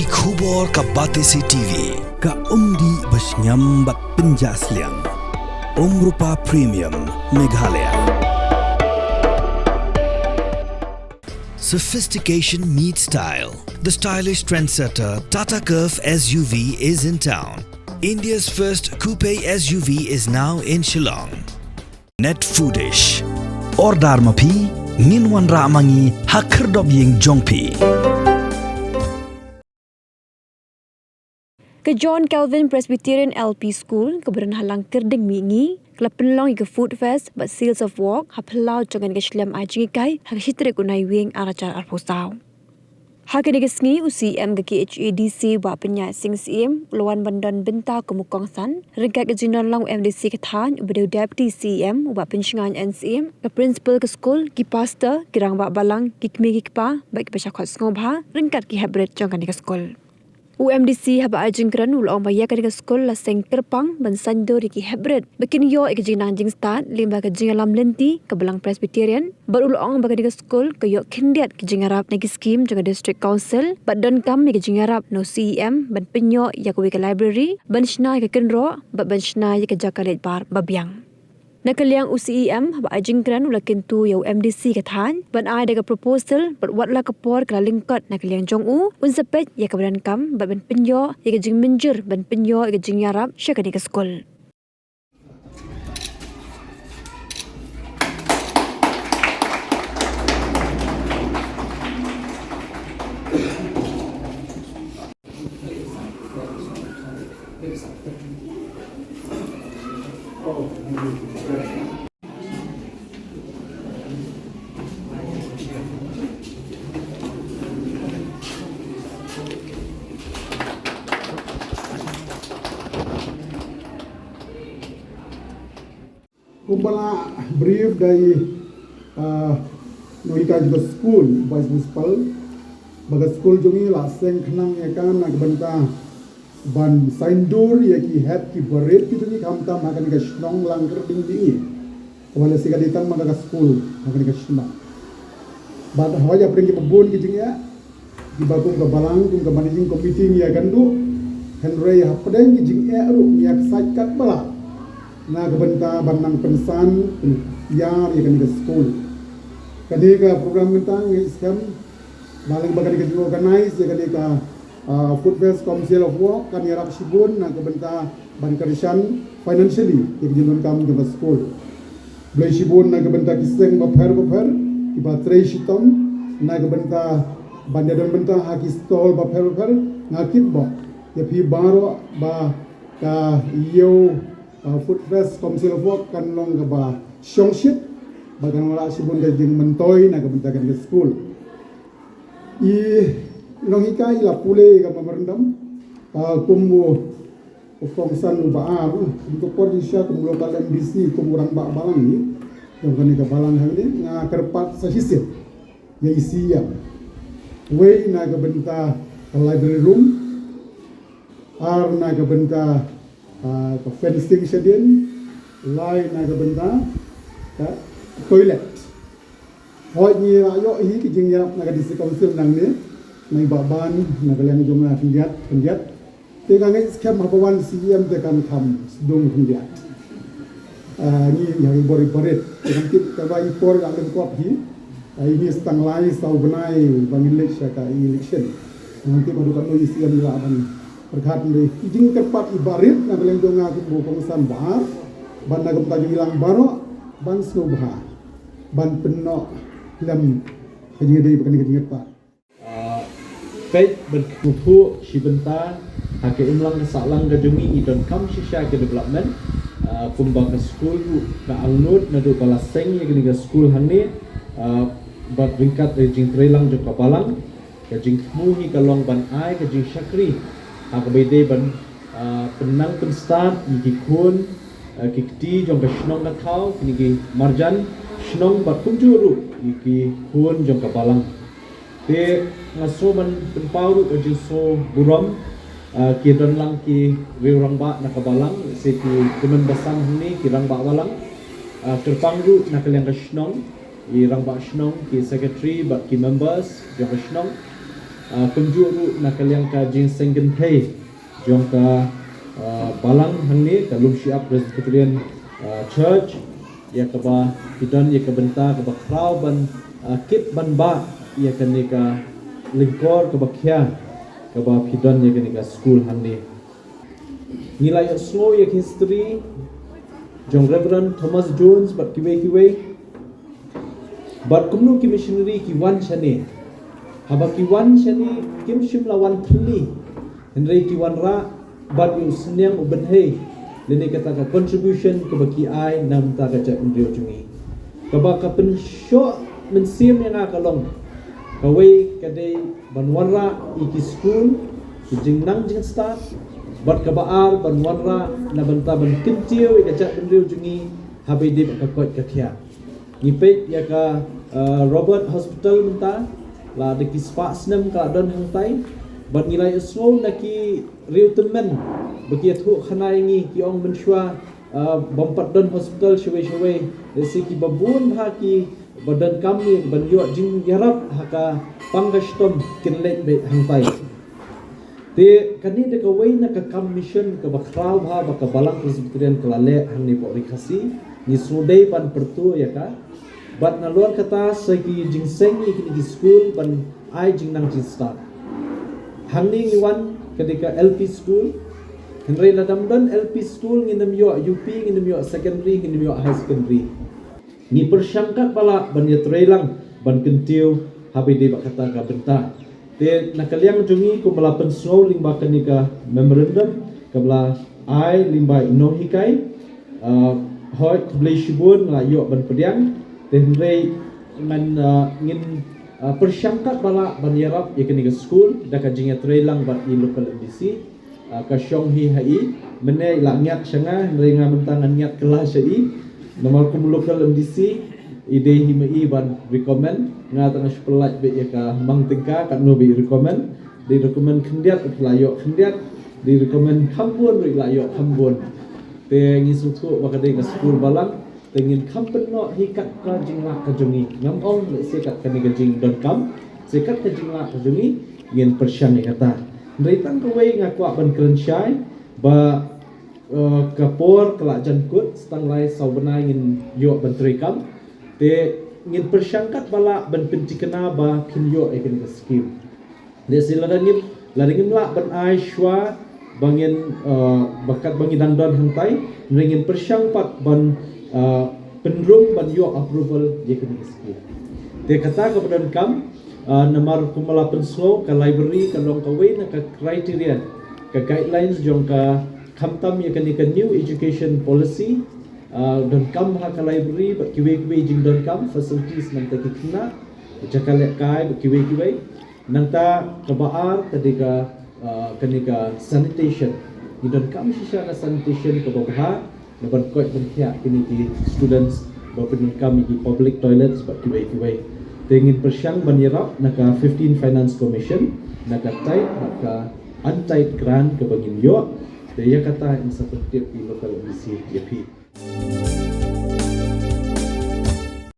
ki khubor ka Batesi TV ka umdi basnyam bat penjaslian Rupa Premium Meghalaya. Sophistication meets style. The stylish trendsetter Tata Curve SUV is in town. India's first coupe SUV is now in Shillong. Net Foodish. Ordar mapi minwan ramangi hakerdob ying jongpi. Ke John Calvin Presbyterian LP School keberan halang kerding mingi kelap penlong ke food fest but sales of walk hapelau jangan ke shlam ajing kai hak hitre kunai wing aracar arposau. Hak ke sngi UCM ke HADC ba penya sing CM lawan bandan benta ke mukong san ringkat ke jinon lang MDC ke than ubedeu deputy CM ba pensingan NCM ke principal ke school ki pastor kirang ba balang ki kmi ki pa ba ki pasakot ngobha ringkat ki hybrid jangan ke school. UMDC haba ajingkran ulong baya ka skol la seng kerpang ban sando ki hybrid bikin yo ek jinang jing start limba ka jingalam lenti ke belang Presbyterian bar ulong ba ka skol ke yo kindiat ki jingarap negi scheme jaga district council bat don kam ki jingarap no CEM ban penyo ya ka library ban shna ka kenro ban shna ya ka jakalet bar babiang Nakaliang UCEM haba ajingkran ulakin tu ya UMDC kathan ban ai daga proposal bat watla kapor kala lingkot nakaliang jong un sepet ya kabadan kam ban penyo ya jing minjur ban penyo ya jing yarap syakani ka skol Kumpala brief dari noita juga school vice principal baga school jongi la seng khnang ekan nak banta ban saindur ya ki hat ki baret ki jongi kamta makan ka snong langker ding ding wala siga ditang maga school makan ka snong bad hawaja pring ki pebun ki jongi ya di bagum ka balang kum ka managing committee ya gandu henry hapdeng ki jongi ya ru yak sajkat bala na kebenta banang pensan yar ya kan school kadika program mentang iskam balang baga di organize ya kadika food fest council of work kan yarap sibun na kebenta ban karishan financially ya jinun kam ke school blai sibun na kebenta kiseng bapher iba trei shitom na kebenta bandadon benta haki stall bapher ngakit bo ya pi baro ba ka yo food fest council of work kan long ka ba shongshit bagan wala sibun ka jing mentoy na kabentakan ke school i long hikai la pule ka pamerendam kumbu kongsan ba untuk podisya kum lokal MDC kum urang ba balang ni yang kan ka balang hangni nga kerpat sa hisip ya isiya way na kabenta library room ar na kabenta ka fencing sedin lai na ka benda ka toilet hoi ni ayo hi ki jing yap na ka disi council nang ni nai baban na ka leng jong na kendiat te ka ngai scam habawan CM te kan kham dong kendiat ni yang bori boret te kan tip ka bai por ga leng kop hi ini stang lai sau benai bangin lek ka election nanti baru kan noi CM la ban berkat dari jing kerpat ibarit na beleng donga ku bukongsan bar ban na gumta hilang baro ban snobha ban penno lam kajing dei bukan kajing pa pet berkupu sibenta hake imlang salang gajungi idon kam shisha ke development kumba ke school ka alnud na do bala seng ye ke school hanni bat ringkat jing trelang jo kabalang kajing muhi kalong ban ai kajing syakri akabede ban penang penstat iki kun kikti jong kasnong na thau kini marjan snong bat kunjuru iki kun jong kabalang te ngaso ban penpau ru jing so buram ki don lang ki weurang ba na kabalang se ki kemen basang ni ki rang ba balang terpang ru na kaliang kasnong i rang ba snong ki secretary bat ki members jong kasnong kunjuru nak kalian ka jing senggen thei jong ka balang hangni ka lum siap Presbyterian Church ya ka ba pidan ya ka benta ka ba kraw ban kit ban ba ya ka ni ka lingkor ka ba khya ka ba pidan ya ka ni ka school hangni nilai slow ya history jong Reverend Thomas Jones bat kiwe bat kumnu ki missionary ki wan chane haba ki wan chane kim shim la wan thli henry ki wan ra bat yu snyang uben hei lene kata ka contribution ke baki ai nam ta ka cha indrio jungi ka ba ka pen sho men sim yang akalong ka wei ka dei ban wan ra iki school ki jing nang jing start bat ka baar ban wan ra na banta ban kintiu ka cha indrio jungi habai de ka kot ka khia ni pe ya ka Robert Hospital menta la de ki spa snem ka don hang tai bat nilai slow na ki riu temen bagi thu khanai ngi ki ong ben shwa bompat don hospital shwe si ki babun ha ki badan kami ban yo jing yarap haka pangastom kinlet be hang tai te kani de ka wei na ka commission ka bakraw ha ba ka balang Presbyterian klale hang ni po rikhasi ni sudai ban pertu ya ka bat na lor kata sagi jing seng ki school ban ai jing nang jing start hangni ngiwan ketika LP school henry ladamdan LP school nginam yo UP nginam yo secondary nginam yo high secondary ni persyangkat pala ban ya trelang ban kentiu habi de bakata ka benta te nakaliang jungi ko malapan snow limba kanika memorandum kabla ai limba no hikai hoi blai shibun la yo ban pediang te henry man ngin persyangkat bala ban yarap yakni ke school da ka jinga trelang bat i local MDC ka syong hi hai mene la ngiat syanga ringa mentangan ngiat kelas ai nomor kum local MDC ide hi mai ban recommend nga tang sepelat be ya ka mang tingka kat no be recommend di recommend khendiat layo khendiat di recommend khambun ri layo khambun te ngi sutu wakade ka school balang tengin kampen no hikat ka jingla ka jungi ngam ong le sekat ka ni jing don kam sekat ka jingla ka jungi ngin persyang ni kata ndaitan ko wei ngakwa ban kren syai ba kapor kelak jankut stang lai saubenai ngin yo ban trikam te ngin persyangkat bala ban pentikena ba kin yo ekin ka skim le siladangin ladangin la ban ai shwa bangin bakat bangin dangdon hangtai ngin persyang pat ban penrung ban yo approval je kini skill te kata kepada kam namar kumala penslo ka library ka long ka way na ka criteria ka guidelines jong ka khamtam ye kani ka new education policy don kam ha ka library ba kiwe jing don kam facilities nang ta kikna jakale kai ba kiwe nang ta ka baar kadika kanika sanitation ni don kam sisa ka sanitation ka babha naban kot benkhia kini ki students bapun kami di public toilets but kiwai tengin persyang banirap naka 15 finance commission naka tight naka untight grant ke bangin yo dia kata in satu tip di local MDC YP